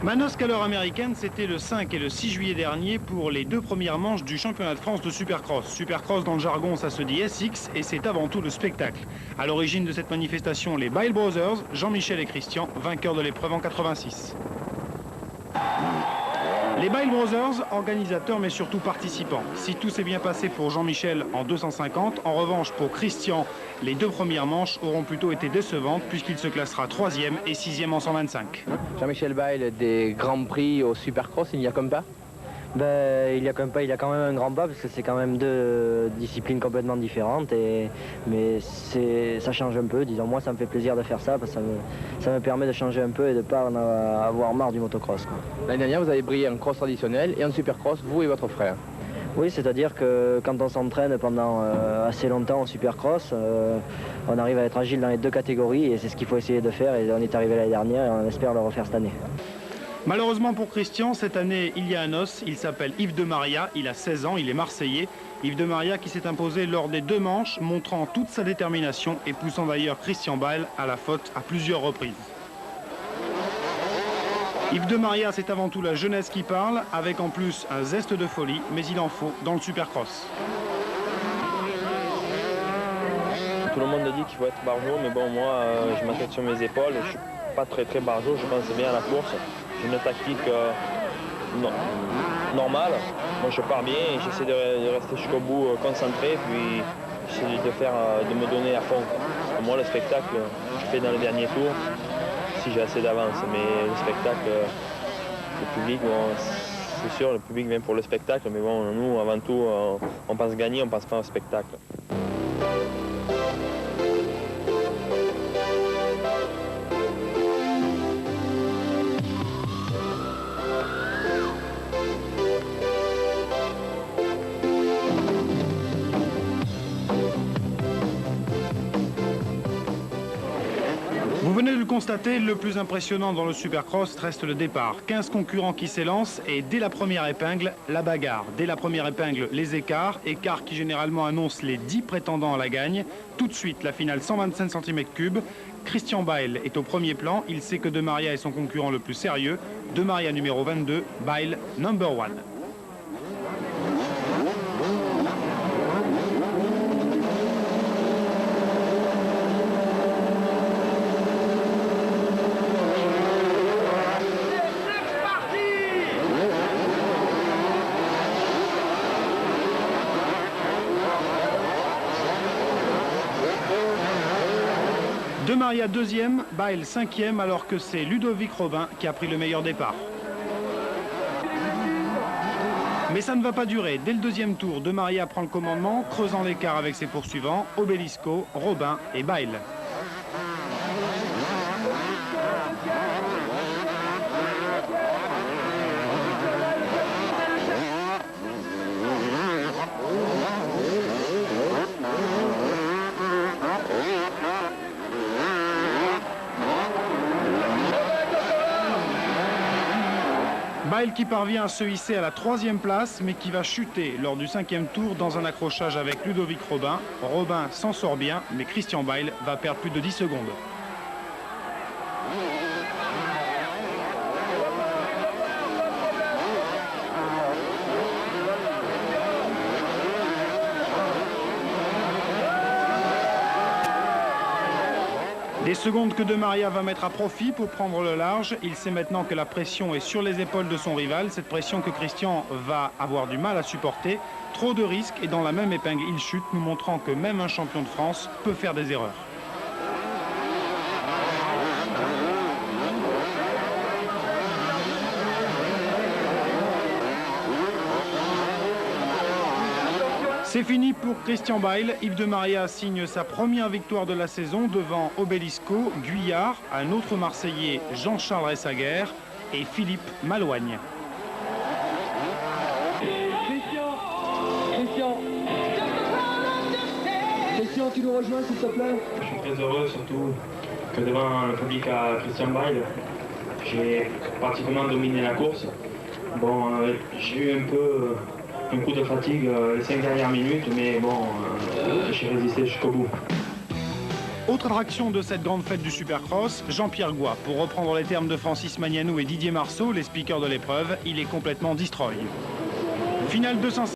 Manosque à l'heure américaine, c'était le 5 et le 6 juillet dernier pour les deux premières manches du championnat de France de Supercross. Supercross dans le jargon, ça se dit SX et c'est avant tout le spectacle. À l'origine de cette manifestation, les Bile Brothers, Jean-Michel et Christian, vainqueurs de l'épreuve en 86. Les Bile Brothers, organisateurs mais surtout participants. Si tout s'est bien passé pour Jean-Michel en 250, en revanche pour Christian, les deux premières manches auront plutôt été décevantes puisqu'il se classera 3e et 6e en 125. Jean-Michel Bile, des grands prix au Supercross, il n'y a comme pas? Il y a quand même un grand pas parce que c'est quand même deux disciplines complètement différentes mais ça change un peu, disons. Moi ça me fait plaisir de faire ça parce que ça me permet de changer un peu et de ne pas en avoir marre du motocross. L'année dernière vous avez brillé en cross traditionnel et en Supercross, vous et votre frère. Oui, c'est-à-dire que quand on s'entraîne pendant assez longtemps en Supercross, on arrive à être agile dans les deux catégories et c'est ce qu'il faut essayer de faire et on est arrivé l'année dernière et on espère le refaire cette année. Malheureusement pour Christian, cette année, il y a un os. Il s'appelle Yves de Maria, il a 16 ans, il est marseillais. Yves de Maria qui s'est imposé lors des deux manches, montrant toute sa détermination et poussant d'ailleurs Christian Bile à la faute à plusieurs reprises. Yves de Maria, c'est avant tout la jeunesse qui parle, avec en plus un zeste de folie, mais il en faut dans le Supercross. Tout le monde dit qu'il faut être barjot, mais bon, moi, je m'attends sur mes épaules. Je suis pas très barjot, je pense bien à la course. J'ai une tactique normale. Moi, je pars bien et j'essaie de rester jusqu'au bout concentré, puis j'essaie de me donner à fond. Moi, le spectacle, je fais dans le dernier tour, si j'ai assez d'avance. Mais le spectacle, le public, bon, c'est sûr, le public vient pour le spectacle, mais bon, nous, avant tout, on pense gagner, on pense pas au spectacle. Vous venez de le constater, le plus impressionnant dans le Supercross reste le départ. 15 concurrents qui s'élancent et dès la première épingle, la bagarre. Dès la première épingle, les écarts qui généralement annoncent les 10 prétendants à la gagne. Tout de suite, la finale 125 cm3. Christian Bile est au premier plan, il sait que De Maria est son concurrent le plus sérieux. De Maria numéro 22, Bile number 1. De Maria deuxième, Bile cinquième, alors que c'est Ludovic Robin qui a pris le meilleur départ. Mais ça ne va pas durer. Dès le deuxième tour, De Maria prend le commandement, creusant l'écart avec ses poursuivants, Obelisco, Robin et Bile. Bile qui parvient à se hisser à la 3e place, mais qui va chuter lors du 5e tour dans un accrochage avec Ludovic Robin. Robin s'en sort bien, mais Christian Bile va perdre plus de 10 secondes. Des secondes que De Maria va mettre à profit pour prendre le large. Il sait maintenant que la pression est sur les épaules de son rival. Cette pression que Christian va avoir du mal à supporter. Trop de risques et dans la même épingle, il chute, nous montrant que même un champion de France peut faire des erreurs. C'est fini pour Christian Bile. Yves de Maria signe sa première victoire de la saison devant Obelisco, Guyard, un autre Marseillais, Jean-Charles Ressaguer et Philippe Malouagne. Christian, tu nous rejoins s'il te plaît? Je suis très heureux, surtout que devant le public à Christian Bile, j'ai pratiquement dominé la course. Bon, j'ai eu un peu un coup de fatigue les 5 dernières minutes, mais bon, j'ai résisté jusqu'au bout. Autre attraction de cette grande fête du Supercross, Jean-Pierre Goy. Pour reprendre les termes de Francis Magnanou et Didier Marceau, les speakers de l'épreuve, il est complètement destroy. Finale 200.